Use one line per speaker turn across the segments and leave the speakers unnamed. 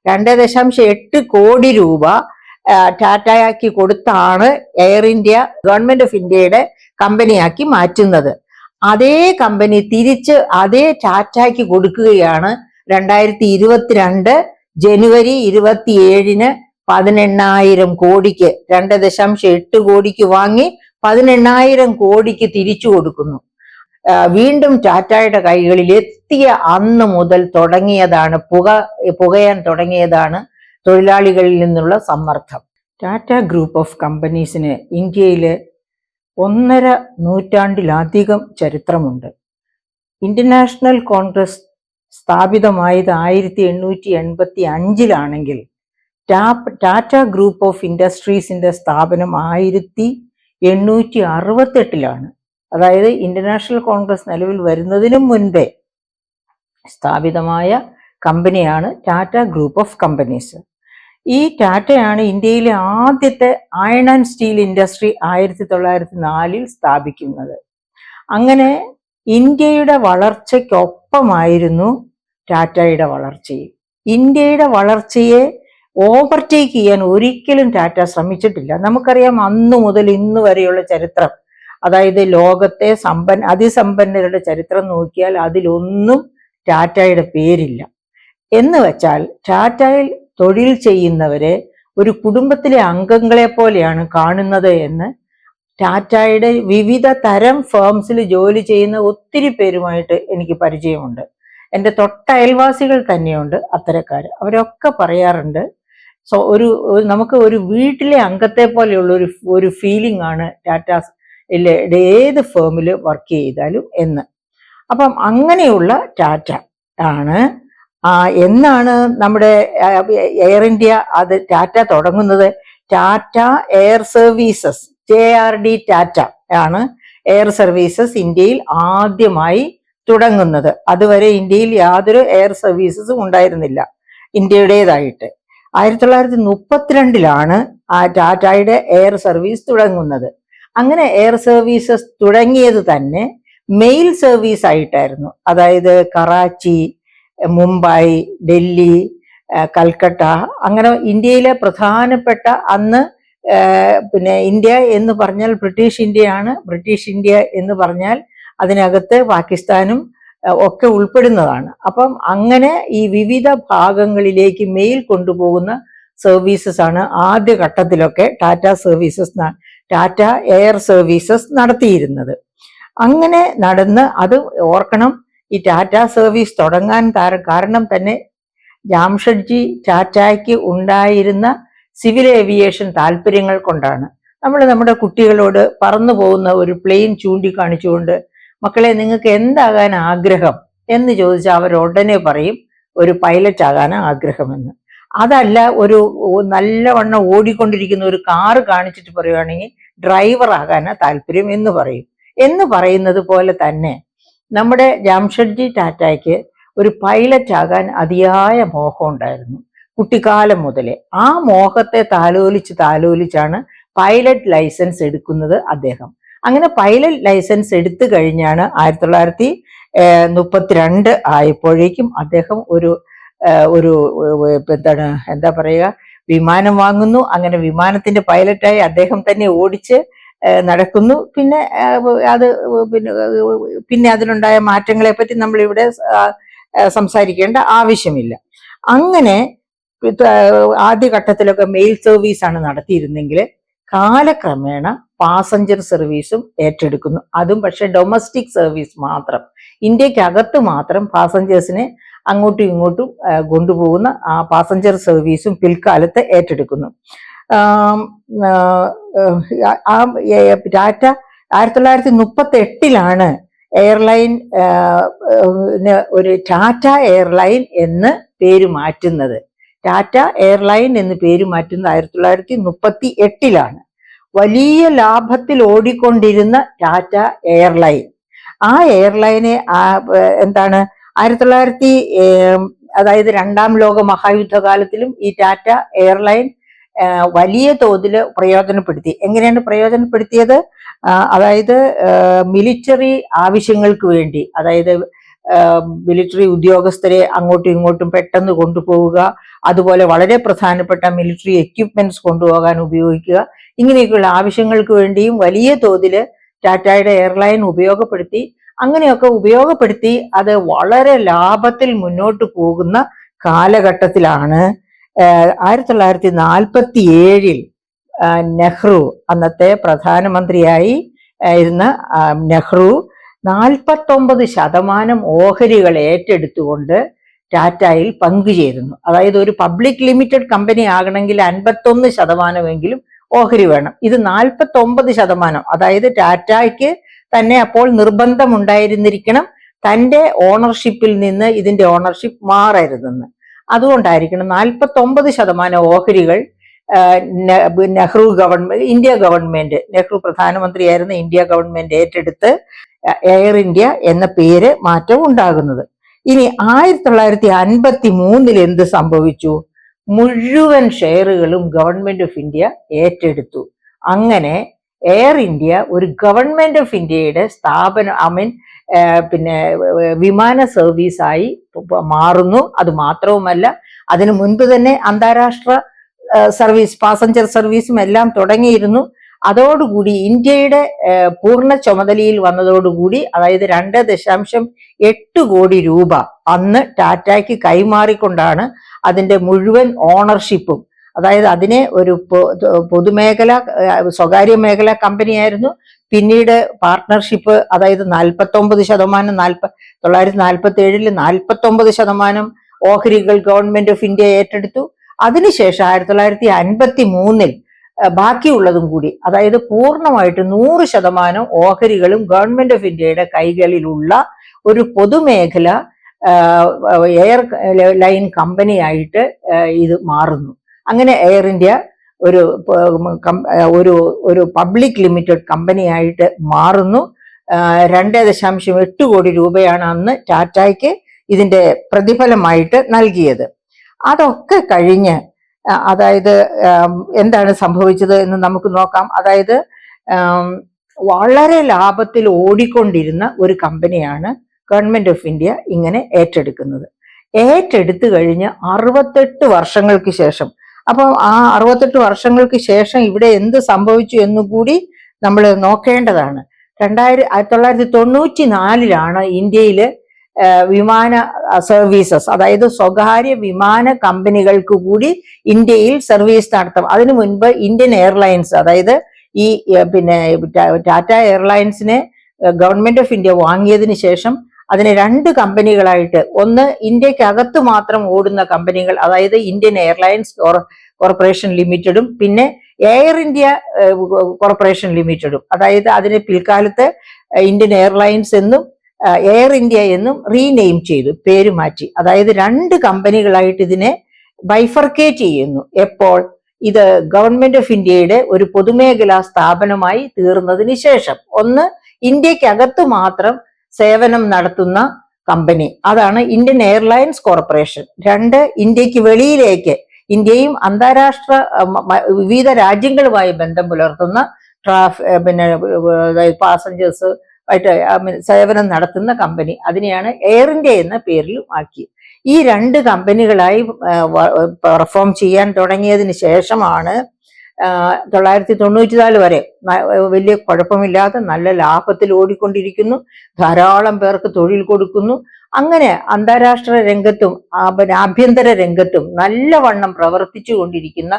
2.8 കോടി രൂപ ടാറ്റയ്ക്ക് കൊടുത്താണ് എയർ ഇന്ത്യ ഗവൺമെന്റ് ഓഫ് ഇന്ത്യയുടെ കമ്പനിയാക്കി മാറ്റുന്നത്. അതേ കമ്പനി തിരിച്ച് അതേ ടാറ്റയ്ക്ക് കൊടുക്കുകയാണ് 2022 ജനുവരി 27-ന് 18,000 കോടിക്ക്. 2.8 കോടിക്ക് വാങ്ങി 18,000 കോടിക്ക് തിരിച്ചു കൊടുക്കുന്നു. വീണ്ടും ടാറ്റയുടെ കൈകളിൽ എത്തിയ അന്ന് മുതൽ തുടങ്ങിയതാണ് പുകയാൻ തുടങ്ങിയതാണ് തൊഴിലാളികളിൽ നിന്നുള്ള സമ്മർദ്ദം. ടാറ്റ ഗ്രൂപ്പ് ഓഫ് കമ്പനീസിന് ഇന്ത്യയിൽ 1.5 നൂറ്റാണ്ടിലധികം ചരിത്രമുണ്ട്. ഇന്റർനാഷണൽ കോൺഗ്രസ് സ്ഥാപിതമായത് 1885-ലാണെങ്കിൽ ടാറ്റ ഗ്രൂപ്പ് ഓഫ് ഇൻഡസ്ട്രീസിന്റെ സ്ഥാപനം 1868-ലാണ്. അതായത് ഇന്റർനാഷണൽ കോൺഗ്രസ് നിലവിൽ വരുന്നതിനും മുൻപേ സ്ഥാപിതമായ കമ്പനിയാണ് ടാറ്റ ഗ്രൂപ്പ് ഓഫ് കമ്പനീസ്. ഈ ടാറ്റയാണ് ഇന്ത്യയിലെ ആദ്യത്തെ അയൺ ആൻഡ് സ്റ്റീൽ ഇൻഡസ്ട്രി 1904-ൽ സ്ഥാപിക്കുന്നത്. അങ്ങനെ ഇന്ത്യയുടെ വളർച്ചയ്ക്കൊപ്പമായിരുന്നു ടാറ്റയുടെ വളർച്ചയും. ഇന്ത്യയുടെ വളർച്ചയെ ഓവർടേക്ക് ചെയ്യാൻ ഒരിക്കലും ടാറ്റ ശ്രമിച്ചിട്ടില്ല. നമുക്കറിയാം അന്നു മുതൽ ഇന്ന് വരെയുള്ള ചരിത്രം, അതായത് ലോകത്തെ അതിസമ്പന്നരുടെ ചരിത്രം നോക്കിയാൽ അതിലൊന്നും ടാറ്റയുടെ പേരില്ല. എന്ന് വെച്ചാൽ ടാറ്റയിൽ തൊഴിൽ ചെയ്യുന്നവരെ ഒരു കുടുംബത്തിലെ അംഗങ്ങളെ പോലെയാണ് കാണുന്നത് എന്ന് ടാറ്റയുടെ വിവിധ തരം ഫേംസിൽ ജോലി ചെയ്യുന്ന ഒത്തിരി പേരുമായിട്ട് എനിക്ക് പരിചയമുണ്ട്. എൻ്റെ തൊട്ടയൽവാസികൾ തന്നെയുണ്ട് അത്തരക്കാർ. അവരൊക്കെ പറയാറുണ്ട്, നമുക്ക് ഒരു വീട്ടിലെ അംഗത്തെ പോലെയുള്ള ഒരു ഫീലിംഗ് ആണ് ഏത് ഫേമിൽ വർക്ക് ചെയ്താലും എന്ന്. അപ്പം അങ്ങനെയുള്ള ടാറ്റ ആണ്. എന്നാണ് നമ്മുടെ എയർ ഇന്ത്യ ടാറ്റ തുടങ്ങുന്നത്? Tata air services, JRD Tata ആണ് എയർ സർവീസസ് ഇന്ത്യയിൽ ആദ്യമായി തുടങ്ങുന്നത്. അതുവരെ ഇന്ത്യയിൽ യാതൊരു എയർ സർവീസസും ഉണ്ടായിരുന്നില്ല ഇന്ത്യയുടേതായിട്ട്. 1932-ലാണ് ടാറ്റയുടെ എയർ സർവീസ് തുടങ്ങുന്നത്. അങ്ങനെ എയർ സർവീസസ് തുടങ്ങിയത് തന്നെ മെയിൽ സർവീസ് ആയിട്ടായിരുന്നു. അതായത് കറാച്ചി, മുംബൈ, ഡൽഹി, കൽക്കട്ട, അങ്ങനെ ഇന്ത്യയിലെ പ്രധാനപ്പെട്ട അന്ന് ഇന്ത്യ എന്ന് പറഞ്ഞാൽ ബ്രിട്ടീഷ് ഇന്ത്യയാണ്. ബ്രിട്ടീഷ് ഇന്ത്യ എന്ന് പറഞ്ഞാൽ അതിനകത്ത് പാകിസ്ഥാനും ഒക്കെ ഉൾപ്പെടുന്നതാണ്. അപ്പം അങ്ങനെ ഈ വിവിധ ഭാഗങ്ങളിലേക്ക് മെയിൽ കൊണ്ടുപോകുന്ന സർവീസസ് ആണ് ആദ്യഘട്ടത്തിലൊക്കെ ടാറ്റ എയർ സർവീസസ് നടത്തിയിരുന്നത്. അങ്ങനെ അത് ഓർക്കണം, ഈ ടാറ്റ സർവീസ് തുടങ്ങാൻ കാരണം തന്നെ ജാംഷഡ്ജി ടാറ്റയ്ക്ക് ഉണ്ടായിരുന്ന സിവിൽ ഏവിയേഷൻ താല്പര്യങ്ങൾ കൊണ്ടാണ്. നമ്മുടെ കുട്ടികളോട് പറന്നു പോകുന്ന ഒരു പ്ലെയിൻ ചൂണ്ടിക്കാണിച്ചുകൊണ്ട് മക്കളെ നിങ്ങൾക്ക് എന്താകാൻ ആഗ്രഹം എന്ന് ചോദിച്ചാൽ അവർ ഉടനെ പറയും ഒരു പൈലറ്റ് ആകാനാണ് ആഗ്രഹമെന്ന്. അതല്ല, ഒരു നല്ലവണ്ണം ഓടിക്കൊണ്ടിരിക്കുന്ന ഒരു കാറ് കാണിച്ചിട്ട് പറയുകയാണെങ്കിൽ ഡ്രൈവർ ആകാനാണ് താല്പര്യം എന്ന് പറയും. എന്ന് പറയുന്നത് പോലെ തന്നെ നമ്മുടെ ജാംഷഡ്ജി ടാറ്റയ്ക്ക് ഒരു പൈലറ്റ് ആകാൻ അതിയായ മോഹം ഉണ്ടായിരുന്നു കുട്ടിക്കാലം മുതലേ. ആ മോഹത്തെ താലോലിച്ചാണ് പൈലറ്റ് ലൈസൻസ് എടുക്കുന്നത് അദ്ദേഹം. അങ്ങനെ പൈലറ്റ് ലൈസൻസ് എടുത്തു കഴിഞ്ഞാണ് 1932 ആയപ്പോഴേക്കും അദ്ദേഹം എന്താ പറയുക, വിമാനം വാങ്ങുന്നു. അങ്ങനെ വിമാനത്തിന്റെ പൈലറ്റായി അദ്ദേഹം തന്നെ ഓടിച്ച് നടക്കുന്നു. പിന്നെ അതിനുണ്ടായ മാറ്റങ്ങളെ പറ്റി നമ്മളിവിടെ സംസാരിക്കേണ്ട ആവശ്യമില്ല. അങ്ങനെ ആദ്യഘട്ടത്തിലൊക്കെ മെയിൽ സർവീസാണ് നടത്തിയിരുന്നെങ്കിൽ കാലക്രമേണ പാസഞ്ചർ സർവീസും ഏറ്റെടുക്കുന്നു. അതും പക്ഷെ ഡൊമസ്റ്റിക് സർവീസ് മാത്രം, ഇന്ത്യക്കകത്ത് മാത്രം പാസഞ്ചേഴ്സിനെ അങ്ങോട്ടും ഇങ്ങോട്ടും കൊണ്ടുപോകുന്ന ആ പാസഞ്ചർ സർവീസും പിൽക്കാലത്ത് ഏറ്റെടുക്കുന്നു. ടാറ്റ 1938-ലാണ് എയർലൈൻ ഒരു ടാറ്റ എയർലൈൻ എന്ന് പേര് മാറ്റുന്നത്. ടാറ്റ എയർലൈൻ എന്ന് പേര് മാറ്റുന്നത് 1938-ലാണ്. വലിയ ലാഭത്തിൽ ഓടിക്കൊണ്ടിരുന്ന ടാറ്റ എയർലൈൻ, ആ എയർലൈനെ അതായത് 2ാം ലോക മഹായുദ്ധകാലത്തിലും ഈ ടാറ്റ എയർലൈൻ വലിയ തോതിൽ പ്രയോജനപ്പെടുത്തി. എങ്ങനെയാണ് പ്രയോജനപ്പെടുത്തിയത്? അതായത് മിലിറ്ററി ആവശ്യങ്ങൾക്ക് വേണ്ടി, അതായത് മിലിറ്ററി ഉദ്യോഗസ്ഥരെ അങ്ങോട്ടും ഇങ്ങോട്ടും പെട്ടെന്ന് കൊണ്ടുപോവുക, അതുപോലെ വളരെ പ്രധാനപ്പെട്ട മിലിറ്ററി എക്യുപ്മെന്റ്സ് കൊണ്ടുപോകാൻ ഉപയോഗിക്കുക, ഇങ്ങനെയൊക്കെയുള്ള ആവശ്യങ്ങൾക്ക് വേണ്ടിയും വലിയ തോതിൽ ടാറ്റയുടെ എയർലൈൻ ഉപയോഗപ്പെടുത്തി. അങ്ങനെയൊക്കെ ഉപയോഗപ്പെടുത്തി അത് വളരെ ലാഭത്തിൽ മുന്നോട്ട് പോകുന്ന കാലഘട്ടത്തിലാണ് 1947 നെഹ്റു, അന്നത്തെ പ്രധാനമന്ത്രിയായി ഇരുന്ന നെഹ്റു 49% ഓഹരികൾ ഏറ്റെടുത്തുകൊണ്ട് ടാറ്റയിൽ പങ്കുചേരുന്നു. അതായത് ഒരു പബ്ലിക് ലിമിറ്റഡ് കമ്പനി ആകണമെങ്കിൽ 51% ഓഹരി വേണം. ഇത് 49%. അതായത് ടാറ്റയ്ക്ക് തന്നെ അപ്പോൾ നിർബന്ധമുണ്ടായിരുന്നിരിക്കണം തന്റെ ഓണർഷിപ്പിൽ നിന്ന് ഇതിന്റെ ഓണർഷിപ്പ് മാറരുതെന്ന്. അതുകൊണ്ടായിരിക്കണം 49% ഓഹരികൾ Nehru government, India government, Nehru പ്രധാനമന്ത്രിയായിരുന്ന ഇന്ത്യ ഗവൺമെന്റ് ഏറ്റെടുത്ത് എയർ ഇന്ത്യ എന്ന പേര് മാറ്റം ഉണ്ടാകുന്നത്. ഇനി 1953 എന്ത് സംഭവിച്ചു? മുഴുവൻ ഷെയറുകളും ഗവൺമെന്റ് ഓഫ് ഇന്ത്യ ഏറ്റെടുത്തു. അങ്ങനെ എയർ ഇന്ത്യ ഒരു ഗവൺമെന്റ് ഓഫ് ഇന്ത്യയുടെ സ്ഥാപനം, പിന്നെ വിമാന സർവീസായി മാറുന്നു. അത് മാത്രവുമല്ല, അതിനു മുൻപ് തന്നെ അന്താരാഷ്ട്ര സർവീസ്, പാസഞ്ചർ സർവീസും എല്ലാം തുടങ്ങിയിരുന്നു. അതോടുകൂടി ഇന്ത്യയുടെ പൂർണ്ണ ചുമതലയിൽ വന്നതോടുകൂടി, അതായത് 2.8 കോടി രൂപ അന്ന് ടാറ്റയ്ക്ക് കൈമാറിക്കൊണ്ടാണ് അതിന്റെ മുഴുവൻ ഓണർഷിപ്പും, അതായത് അതിനെ ഒരു പൊതുമേഖല, സ്വകാര്യ മേഖല കമ്പനിയായിരുന്നു. പിന്നീട് പാർട്ട്ണർഷിപ്പ്, അതായത് 49%, 1947 49% ഓഹരികൾ ഗവൺമെന്റ് ഓഫ് ഇന്ത്യ ഏറ്റെടുത്തു. അതിനുശേഷം 1953 ബാക്കിയുള്ളതും കൂടി, അതായത് പൂർണ്ണമായിട്ട് 100% ഓഹരികളും ഗവൺമെന്റ് ഓഫ് ഇന്ത്യയുടെ കൈകളിലുള്ള ഒരു പൊതുമേഖല എയർ ലൈൻ കമ്പനിയായിട്ട് ഇത് മാറുന്നു. അങ്ങനെ എയർ ഇന്ത്യ ഒരു പബ്ലിക് ലിമിറ്റഡ് കമ്പനിയായിട്ട് മാറുന്നു. 2.8 കോടി രൂപയാണ് അന്ന് ടാറ്റയ്ക്ക് ഇതിന്റെ പ്രതിഫലമായിട്ട് നൽകിയത്. അതൊക്കെ കഴിഞ്ഞ് അതായത് എന്താണ് സംഭവിച്ചത് എന്ന് നമുക്ക് നോക്കാം. അതായത് വളരെ ലാഭത്തിൽ ഓടിക്കൊണ്ടിരുന്ന ഒരു കമ്പനിയാണ് ഗവൺമെന്റ് ഓഫ് ഇന്ത്യ ഇങ്ങനെ ഏറ്റെടുക്കുന്നത്. ഏറ്റെടുത്തു കഴിഞ്ഞ് 68 വർഷങ്ങൾക്ക് ശേഷം, അപ്പം ആ 68 വർഷങ്ങൾക്ക് ശേഷം ഇവിടെ എന്ത് സംഭവിച്ചു എന്നുകൂടി നമ്മൾ നോക്കേണ്ടതാണ്. 1994 ഇന്ത്യയില് വിമാന സർവീസസ്, അതായത് സ്വകാര്യ വിമാന കമ്പനികൾക്ക് കൂടി ഇന്ത്യയിൽ സർവീസ് നടത്താം. അതിനു മുൻപ് ഇന്ത്യൻ എയർലൈൻസ്, അതായത് ഈ പിന്നെ ടാറ്റ എയർലൈൻസിനെ ഗവൺമെന്റ് ഓഫ് ഇന്ത്യ വാങ്ങിയതിന് ശേഷം അതിനെ 2 കമ്പനികളായിട്ട്, ഒന്ന് ഇന്ത്യക്കകത്ത് മാത്രം ഓടുന്ന കമ്പനികൾ, അതായത് ഇന്ത്യൻ എയർലൈൻസ് കോർപ്പറേഷൻ ലിമിറ്റഡും പിന്നെ എയർ ഇന്ത്യ കോർപ്പറേഷൻ ലിമിറ്റഡും, അതായത് അതിനെ പിൽക്കാലത്ത് ഇന്ത്യൻ എയർലൈൻസ് എന്നും എയർ ഇന്ത്യ എന്നും റീനെയിം ചെയ്തു, പേര് മാറ്റി. അതായത് 2 കമ്പനികളായിട്ട് ഇതിനെ ബൈഫർക്കേറ്റ് ചെയ്യുന്നു. എപ്പോൾ? ഇത് ഗവൺമെന്റ് ഓഫ് ഇന്ത്യയുടെ ഒരു പൊതുമേഖലാ സ്ഥാപനമായി തീർന്നതിന് ശേഷം. ഒന്ന് ഇന്ത്യക്കകത്ത് മാത്രം സേവനം നടത്തുന്ന കമ്പനി, അതാണ് ഇന്ത്യൻ എയർലൈൻസ് കോർപ്പറേഷൻ. 2 ഇന്ത്യക്ക് വെളിയിലേക്ക്, ഇന്ത്യയും അന്താരാഷ്ട്ര വിവിധ രാജ്യങ്ങളുമായി ബന്ധം പുലർത്തുന്ന പിന്നെ പാസഞ്ചേഴ്സ് ആയിട്ട് സേവനം നടത്തുന്ന കമ്പനി, അതിനെയാണ് എയർ ഇന്ത്യ എന്ന പേരിൽ ആക്കി. ഈ 2 കമ്പനികളായി പെർഫോം ചെയ്യാൻ തുടങ്ങിയതിന് ശേഷമാണ് 1994 വരെ വലിയ കുഴപ്പമില്ലാതെ നല്ല ലാഭത്തിൽ ഓടിക്കൊണ്ടിരിക്കുന്നു. ധാരാളം പേർക്ക് തൊഴിൽ കൊടുക്കുന്നു. അങ്ങനെ അന്താരാഷ്ട്ര രംഗത്തും ആഭ്യന്തര രംഗത്തും നല്ലവണ്ണം പ്രവർത്തിച്ചു കൊണ്ടിരിക്കുന്ന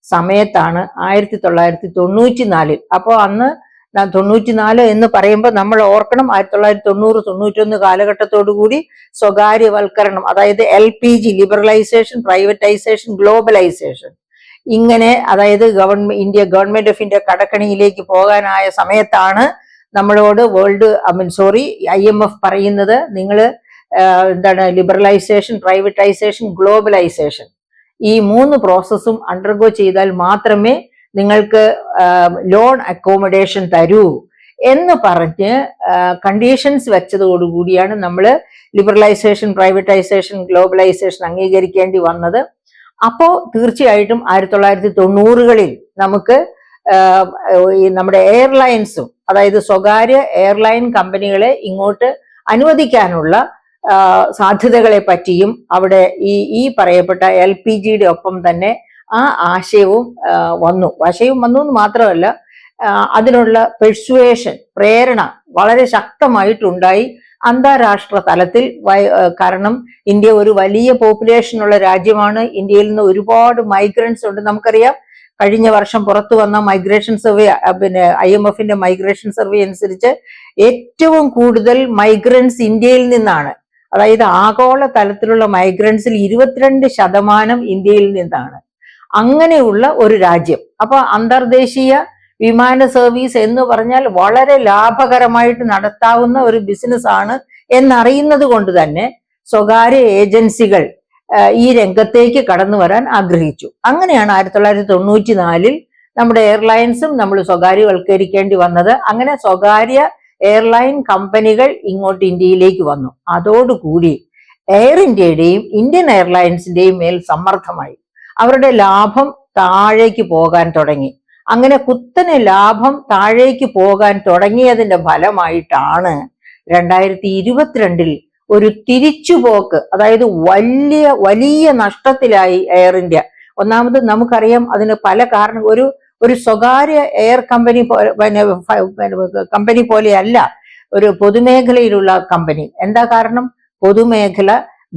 സമയത്താണ് 1994. അപ്പോൾ അന്ന് 94 എന്ന് പറയുമ്പോൾ നമ്മൾ ഓർക്കണം, 1990-91 കാലഘട്ടത്തോടു കൂടി സ്വകാര്യവൽക്കരണം, അതായത് LPG, ലിബറലൈസേഷൻ, പ്രൈവറ്റൈസേഷൻ, ഗ്ലോബലൈസേഷൻ, ഇങ്ങനെ അതായത് ഗവൺമെന്റ് ഓഫ് ഇന്ത്യ കടക്കണിയിലേക്ക് പോകാനായ സമയത്താണ് നമ്മളോട് IMF പറയുന്നത്, നിങ്ങൾ എന്താണ് ലിബറലൈസേഷൻ, പ്രൈവറ്റൈസേഷൻ, ഗ്ലോബലൈസേഷൻ, ഈ 3 പ്രോസസ്സും അണ്ടർഗോ ചെയ്താൽ മാത്രമേ നിങ്ങൾക്ക് ലോൺ അക്കോമഡേഷൻ തരൂ എന്ന് പറഞ്ഞ് കണ്ടീഷൻസ് വെച്ചതോടുകൂടിയാണ് നമ്മൾ ലിബറലൈസേഷൻ, പ്രൈവറ്റൈസേഷൻ, ഗ്ലോബലൈസേഷൻ അംഗീകരിക്കേണ്ടി വന്നത്. അപ്പോ തീർച്ചയായിട്ടും 1990-കളിൽ നമുക്ക് നമ്മുടെ എയർലൈൻസും, അതായത് സ്വകാര്യ എയർലൈൻ കമ്പനികളെ ഇങ്ങോട്ട് അനുവദിക്കാനുള്ള സാധ്യതകളെ പറ്റിയും അവിടെ ഈ പറയപ്പെട്ട LPGയുടെ ഒപ്പം തന്നെ ആ ആശയവും വന്നു എന്ന് മാത്രമല്ല, അതിനുള്ള പെർസുവേഷൻ, പ്രേരണ വളരെ ശക്തമായിട്ടുണ്ടായി അന്താരാഷ്ട്ര തലത്തിൽ. കാരണം ഇന്ത്യ ഒരു വലിയ പോപ്പുലേഷനുള്ള രാജ്യമാണ്. ഇന്ത്യയിൽ നിന്ന് ഒരുപാട് മൈഗ്രൻസ് ഉണ്ട്. നമുക്കറിയാം, കഴിഞ്ഞ വർഷം പുറത്തു വന്ന മൈഗ്രേഷൻ സർവേ, IMFന്റെ മൈഗ്രേഷൻ സർവേ അനുസരിച്ച് ഏറ്റവും കൂടുതൽ മൈഗ്രൻസ് ഇന്ത്യയിൽ നിന്നാണ്. അതായത് ആഗോള തലത്തിലുള്ള മൈഗ്രൻസിൽ 22% ഇന്ത്യയിൽ നിന്നാണ്. അങ്ങനെയുള്ള ഒരു രാജ്യം. അപ്പൊ അന്തർദേശീയ വിമാന സർവീസ് എന്ന് പറഞ്ഞാൽ വളരെ ലാഭകരമായിട്ട് നടത്താവുന്ന ഒരു ബിസിനസ് ആണ് എന്നറിയുന്നത് കൊണ്ട് തന്നെ സ്വകാര്യ ഏജൻസികൾ ഈ രംഗത്തേക്ക് കടന്നു വരാൻ ആഗ്രഹിച്ചു. അങ്ങനെയാണ് 1994 നമ്മുടെ എയർലൈൻസും നമ്മൾ സ്വകാര്യവൽക്കരിക്കേണ്ടി വന്നത്. അങ്ങനെ സ്വകാര്യ എയർലൈൻ കമ്പനികൾ ഇങ്ങോട്ട് ഇന്ത്യയിലേക്ക് വന്നു. അതോടുകൂടി എയർ ഇന്ത്യയുടെയും ഇന്ത്യൻ എയർലൈൻസിന്റെയും മേൽ സമ്മർദ്ദമായി. അവരുടെ ലാഭം താഴേക്ക് പോകാൻ തുടങ്ങി. അങ്ങനെ കുത്തനെ ലാഭം താഴേക്ക് പോകാൻ തുടങ്ങിയതിന്റെ ഫലമായിട്ടാണ് 2022 ഒരു തിരിച്ചുപോക്ക്, അതായത് വലിയ വലിയ നഷ്ടത്തിലായി എയർ ഇന്ത്യ. ഒന്നാമത് നമുക്കറിയാം, അതിന് പല കാരണം. ഒരു സ്വകാര്യ എയർ കമ്പനി പോലെയല്ല ഒരു പൊതുമേഖലയിലുള്ള കമ്പനി. എന്താ കാരണം? പൊതുമേഖല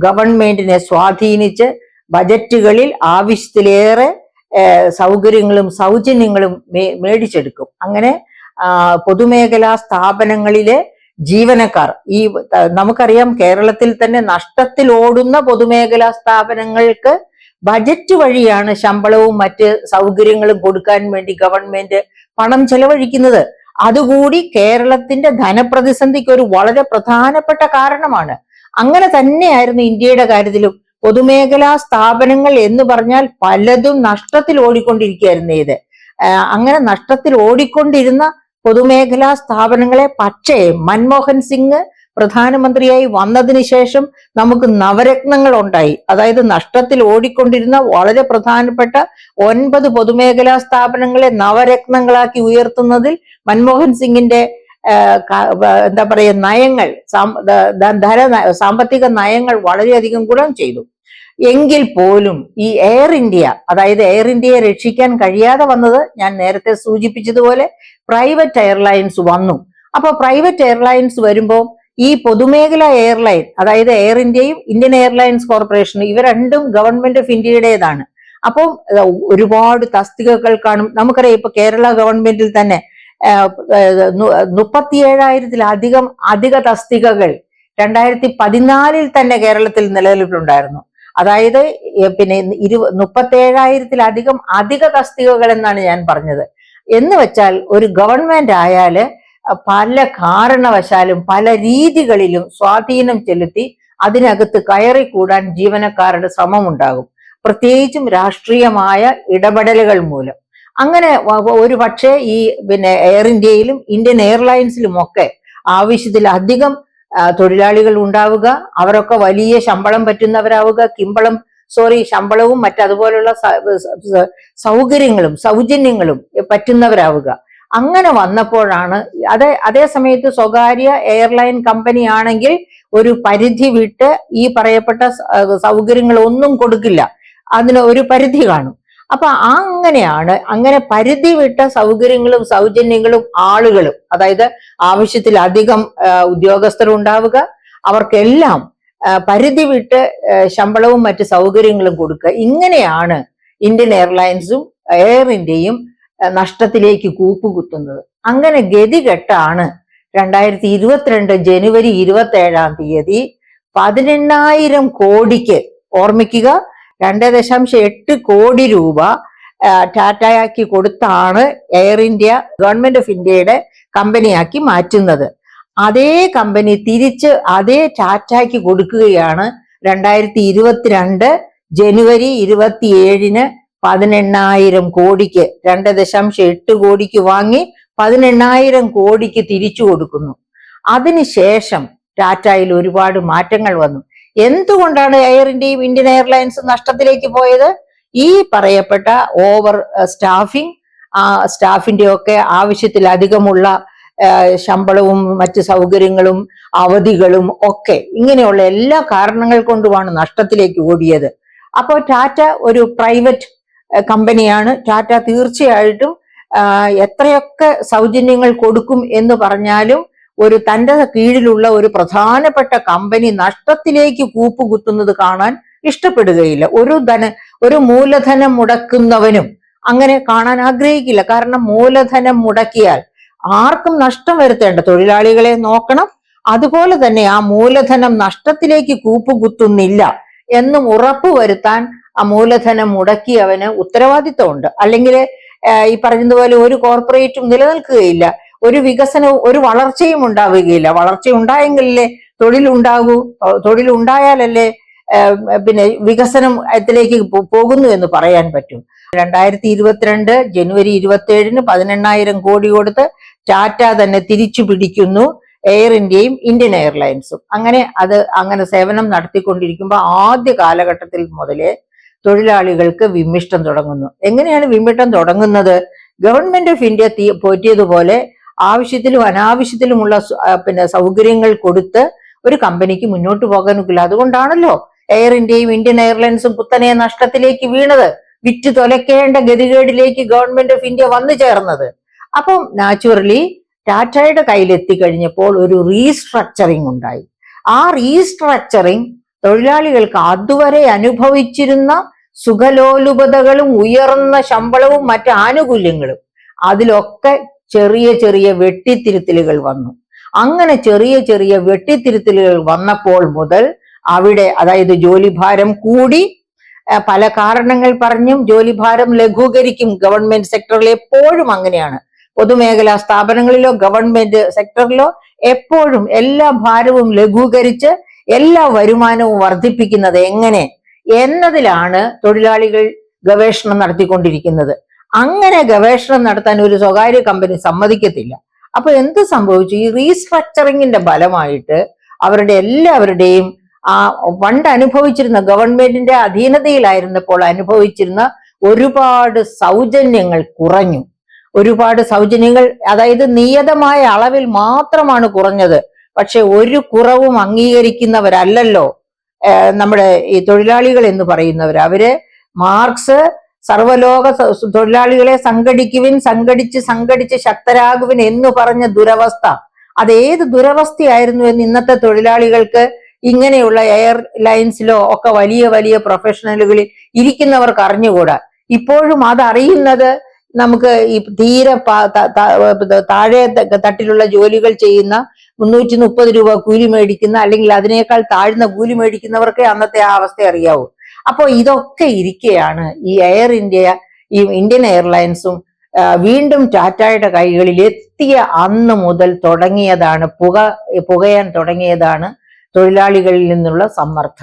ഗവൺമെന്റിനെ സ്വാധീനിച്ച് ബജറ്റുകളിൽ ആവശ്യത്തിലേറെ സൗകര്യങ്ങളും സൗജന്യങ്ങളും മേടിച്ചെടുക്കും. അങ്ങനെ പൊതുമേഖലാ സ്ഥാപനങ്ങളിലെ ജീവനക്കാർ, നമുക്കറിയാം കേരളത്തിൽ തന്നെ നഷ്ടത്തിൽ ഓടുന്ന പൊതുമേഖലാ സ്ഥാപനങ്ങൾക്ക് ബജറ്റ് വഴിയാണ് ശമ്പളവും മറ്റ് സൗകര്യങ്ങളും കൊടുക്കാൻ വേണ്ടി ഗവൺമെന്റ് പണം ചെലവഴിക്കുന്നത്. അതുകൂടി കേരളത്തിന്റെ ധനപ്രതിസന്ധിക്ക് ഒരു വളരെ പ്രധാനപ്പെട്ട കാരണമാണ്. അങ്ങനെ തന്നെയായിരുന്നു ഇന്ത്യയുടെ കാര്യത്തിലും. പൊതുമേഖലാ സ്ഥാപനങ്ങൾ എന്ന് പറഞ്ഞാൽ പലതും നഷ്ടത്തിൽ ഓടിക്കൊണ്ടിരിക്കുകയായിരുന്നു. അങ്ങനെ നഷ്ടത്തിൽ ഓടിക്കൊണ്ടിരുന്ന പൊതുമേഖലാ സ്ഥാപനങ്ങളെ പക്ഷേ മൻമോഹൻ സിംഗ് പ്രധാനമന്ത്രിയായി വന്നതിന് ശേഷം നമുക്ക് നവരത്നങ്ങൾ ഉണ്ടായി. അതായത് നഷ്ടത്തിൽ ഓടിക്കൊണ്ടിരുന്ന വളരെ പ്രധാനപ്പെട്ട 9 പൊതുമേഖലാ സ്ഥാപനങ്ങളെ നവരത്നങ്ങളാക്കി ഉയർത്തുന്നതിൽ മൻമോഹൻ സിംഗിന്റെ എന്താ പറയുക നയങ്ങൾ, സാമ്പത്തിക നയങ്ങൾ വളരെയധികം ഗുണം ചെയ്തു. എങ്കിൽ പോലും ഈ എയർ ഇന്ത്യ, അതായത് എയർ ഇന്ത്യയെ രക്ഷിക്കാൻ കഴിയാതെ വന്നത് ഞാൻ നേരത്തെ സൂചിപ്പിച്ചതുപോലെ പ്രൈവറ്റ് എയർലൈൻസ് വന്നു. അപ്പൊ പ്രൈവറ്റ് എയർലൈൻസ് വരുമ്പോൾ ഈ പൊതുമേഖല എയർലൈൻ, അതായത് എയർ ഇന്ത്യയും ഇന്ത്യൻ എയർലൈൻസ് കോർപ്പറേഷനും, ഇവ രണ്ടും ഗവൺമെന്റ് ഓഫ് ഇന്ത്യയുടേതാണ്. അപ്പം ഒരുപാട് തസ്തികകൾ കാണും. നമുക്കറിയാം, ഇപ്പൊ കേരള ഗവൺമെന്റിൽ തന്നെ 37,000-ത്തിലധികം അധിക തസ്തികകൾ 2014 തന്നെ കേരളത്തിൽ നിലനിൽപ്പുണ്ടായിരുന്നു. അതായത് 37,000-ത്തിലധികം അധിക തസ്തികകൾ എന്നാണ് ഞാൻ പറഞ്ഞത്. എന്ന് വെച്ചാൽ ഒരു ഗവൺമെന്റ് ആയാല് പല കാരണവശാലും പല രീതികളിലും സ്വാധീനം ചെലുത്തി അതിനകത്ത് കയറിക്കൂടാൻ ജീവനക്കാരുടെ ശ്രമമുണ്ടാകും, പ്രത്യേകിച്ചും രാഷ്ട്രീയമായ ഇടപെടലുകൾ മൂലം. അങ്ങനെ ഒരു പക്ഷേ ഈ എയർ ഇന്ത്യയിലും ഇന്ത്യൻ എയർലൈൻസിലും ഒക്കെ ആവശ്യത്തിലധികം തൊഴിലാളികൾ ഉണ്ടാവുക, അവരൊക്കെ വലിയ ശമ്പളം പറ്റുന്നവരാവുക, ശമ്പളവും മറ്റതുപോലുള്ള സൗകര്യങ്ങളും സൗജന്യങ്ങളും പറ്റുന്നവരാവുക. അങ്ങനെ വന്നപ്പോഴാണ് അതേ സമയത്ത് സ്വകാര്യ എയർലൈൻ കമ്പനി ആണെങ്കിൽ ഒരു പരിധി വിട്ട് ഈ പറയപ്പെട്ട സൗകര്യങ്ങളൊന്നും കൊടുക്കില്ല, അതിന് ഒരു പരിധി കാണും. അപ്പൊ അങ്ങനെ പരിധി വിട്ട സൗകര്യങ്ങളും സൗജന്യങ്ങളും ആളുകളും, അതായത് ആവശ്യത്തിലധികം ഉദ്യോഗസ്ഥർ ഉണ്ടാവുക, അവർക്കെല്ലാം പരിധി വിട്ട് ശമ്പളവും മറ്റ് സൗകര്യങ്ങളും കൊടുക്കുക. ഇങ്ങനെയാണ് ഇന്ത്യൻ എയർലൈൻസും എയർ ഇന്ത്യയും നഷ്ടത്തിലേക്ക് കൂപ്പുകുത്തുന്നത്. അങ്ങനെ ഗതികെട്ടാണ് 2022 ജനുവരി 27 18,000 കോടിക്ക്, ഓർമ്മിക്കുക, 2.8 കോടി രൂപ ടാറ്റയാക്കി കൊടുത്താണ് എയർ ഇന്ത്യ ഗവൺമെന്റ് ഓഫ് ഇന്ത്യയുടെ കമ്പനിയാക്കി മാറ്റുന്നത്. അതേ കമ്പനി തിരിച്ച് അതേ ടാറ്റയ്ക്ക് കൊടുക്കുകയാണ് 2022 ജനുവരി 27 18,000 കോടിക്ക്. 2.8 കോടിക്ക് വാങ്ങി 18,000 കോടിക്ക് തിരിച്ചു കൊടുക്കുന്നു. അതിനുശേഷം ടാറ്റയിൽ ഒരുപാട് മാറ്റങ്ങൾ വന്നു. എന്തുകൊണ്ടാണ് എയർ ഇന്ത്യയും ഇന്ത്യൻ എയർലൈൻസും നഷ്ടത്തിലേക്ക് പോയത്? ഈ പറയപ്പെട്ട ഓവർ സ്റ്റാഫിംഗ്, സ്റ്റാഫിന്റെ ഒക്കെ ആവശ്യത്തിലധികമുള്ള ശമ്പളവും മറ്റ് സൗകര്യങ്ങളും അവധികളും ഒക്കെ ഇങ്ങനെയുള്ള എല്ലാ കാരണങ്ങൾ കൊണ്ടുമാണ് നഷ്ടത്തിലേക്ക് ഓടിയത്. അപ്പോൾ ടാറ്റ ഒരു പ്രൈവറ്റ് കമ്പനിയാണ്. ടാറ്റ തീർച്ചയായിട്ടും എത്രയൊക്കെ സൗജന്യങ്ങൾ കൊടുക്കും എന്ന് പറഞ്ഞാലും തന്റെ കീഴിലുള്ള ഒരു പ്രധാനപ്പെട്ട കമ്പനി നഷ്ടത്തിലേക്ക് കൂപ്പുകുത്തുന്നത് കാണാൻ ഇഷ്ടപ്പെടുകയില്ല. ഒരു മൂലധനം മുടക്കുന്നവനും അങ്ങനെ കാണാൻ ആഗ്രഹിക്കില്ല. കാരണം മൂലധനം മുടക്കിയാൽ ആർക്കും നഷ്ടം വരുത്തേണ്ട, തൊഴിലാളികളെ നോക്കണം. അതുപോലെ തന്നെ ആ മൂലധനം നഷ്ടത്തിലേക്ക് കൂപ്പുകുത്തുന്നില്ല എന്നും ഉറപ്പുവരുത്താൻ ആ മൂലധനം മുടക്കിയവന് ഉത്തരവാദിത്വമുണ്ട്. അല്ലെങ്കിൽ ഈ പറഞ്ഞതുപോലെ ഒരു കോർപ്പറേറ്റും നിലനിൽക്കുകയില്ല, ഒരു വികസനവും ഒരു വളർച്ചയും ഉണ്ടാവുകയില്ല. വളർച്ച ഉണ്ടായെങ്കിലല്ലേ തൊഴിലുണ്ടാകൂ, തൊഴിലുണ്ടായാലല്ലേ പിന്നെ വികസനത്തിലേക്ക് പോകുന്നു എന്ന് പറയാൻ പറ്റും. 2022 ജനുവരി 27 18,000 കോടി കൊടുത്ത് ടാറ്റ തന്നെ തിരിച്ചു പിടിക്കുന്നു എയർ ഇന്ത്യയും ഇന്ത്യൻ എയർലൈൻസും. അങ്ങനെ സേവനം നടത്തിക്കൊണ്ടിരിക്കുമ്പോൾ ആദ്യ കാലഘട്ടത്തിൽ മുതലേ തൊഴിലാളികൾക്ക് വിമ്മിഷ്ടം തുടങ്ങുന്നു. എങ്ങനെയാണ് വിമ്മിഷ്ടം തുടങ്ങുന്നത്? ഗവൺമെന്റ് ഓഫ് ഇന്ത്യ പോറ്റിയതുപോലെ ആവശ്യത്തിലും അനാവശ്യത്തിലുമുള്ള സൗകര്യങ്ങൾ കൊടുത്ത് ഒരു കമ്പനിക്ക് മുന്നോട്ട് പോകാനൊക്കില്ല. അതുകൊണ്ടാണല്ലോ എയർ ഇന്ത്യയും ഇന്ത്യൻ എയർലൈൻസും കുത്തനെ നഷ്ടത്തിലേക്ക് വീണത്, വിറ്റ് തൊലക്കേണ്ട ഗതികേടിലേക്ക് ഗവൺമെന്റ് ഓഫ് ഇന്ത്യ വന്നു ചേർന്നത്. അപ്പം നാച്ചുറലി ടാറ്റയുടെ കയ്യിലെത്തിക്കഴിഞ്ഞപ്പോൾ ഒരു റീസ്ട്രക്ചറിങ് ഉണ്ടായി. ആ റീസ്ട്രക്ചറിങ് തൊഴിലാളികൾക്ക് അതുവരെ അനുഭവിച്ചിരുന്ന സുഖലോലുപതകളും ഉയർന്ന ശമ്പളവും മറ്റ് ആനുകൂല്യങ്ങളും അതിലൊക്കെ ചെറിയ ചെറിയ വെട്ടിത്തിരുത്തലുകൾ വന്നു. അങ്ങനെ ചെറിയ ചെറിയ വെട്ടിത്തിരുത്തലുകൾ വന്നപ്പോൾ മുതൽ അവിടെ, അതായത് ജോലിഭാരം കൂടി, പല കാരണങ്ങൾ പറഞ്ഞും ജോലിഭാരം ലഘൂകരിക്കും. ഗവൺമെന്റ് സെക്ടറിൽ എപ്പോഴും അങ്ങനെയാണ്. പൊതുമേഖലാ സ്ഥാപനങ്ങളിലോ ഗവൺമെന്റ് സെക്ടറിലോ എപ്പോഴും എല്ലാ ഭാരവും ലഘൂകരിച്ച് എല്ലാ വരുമാനവും വർദ്ധിപ്പിക്കുന്നത് എങ്ങനെ എന്നതിലാണ് തൊഴിലാളികൾ ഗവേഷണം നടത്തിക്കൊണ്ടിരിക്കുന്നത്. അങ്ങനെ ഗവേഷണം നടത്താൻ ഒരു സ്വകാര്യ കമ്പനി സമ്മതിക്കത്തില്ല. അപ്പൊ എന്ത് സംഭവിച്ചു? ഈ റീസ്ട്രക്ചറിങ്ങിന്റെ ഫലമായിട്ട് എല്ലാവരുടെയും ആ പണ്ട് അനുഭവിച്ചിരുന്ന, ഗവൺമെന്റിന്റെ അധീനതയിലായിരുന്നപ്പോൾ അനുഭവിച്ചിരുന്ന ഒരുപാട് സൗജന്യങ്ങൾ കുറഞ്ഞു. ഒരുപാട് സൗജന്യങ്ങൾ, അതായത് നിയതമായ അളവിൽ മാത്രമാണ് കുറഞ്ഞത്. പക്ഷെ ഒരു കുറവും അംഗീകരിക്കുന്നവരല്ലല്ലോ നമ്മുടെ ഈ തൊഴിലാളികൾ എന്ന് പറയുന്നവർ. മാർക്സ് സർവലോക തൊഴിലാളികളെ സംഘടിക്കുവിൻ, സംഘടിച്ച് ശക്തരാകുവിൻ എന്ന് പറഞ്ഞ ദുരവസ്ഥ, അതേത് ദുരവസ്ഥയായിരുന്നു എന്ന് ഇന്നത്തെ തൊഴിലാളികൾക്ക്, ഇങ്ങനെയുള്ള എയർലൈൻസിലോ ഒക്കെ വലിയ വലിയ പ്രൊഫഷണലുകളിൽ ഇരിക്കുന്നവർക്ക് അറിഞ്ഞുകൂടാ. ഇപ്പോഴും അതറിയുന്നത് നമുക്ക് ഈ തീരെ താഴെ തട്ടിലുള്ള ജോലികൾ ചെയ്യുന്ന 330 രൂപ കൂലി മേടിക്കുന്ന, അല്ലെങ്കിൽ അതിനേക്കാൾ താഴ്ന്ന കൂലി മേടിക്കുന്നവർക്കേ അന്നത്തെ ആ അവസ്ഥ അറിയാവൂ. അപ്പോൾ ഇതൊക്കെ ഇരിക്കെയാണ് ഈ എയർ ഇന്ത്യ, ഈ ഇന്ത്യൻ എയർലൈൻസും വീണ്ടും ടാറ്റയുടെ കൈകളിൽ എത്തിയ അന്ന് മുതൽ തുടങ്ങിയതാണ് പുകയാൻ തുടങ്ങിയതാണ് തൊഴിലാളികളിൽ നിന്നുള്ള സമ്മർദ്ദം.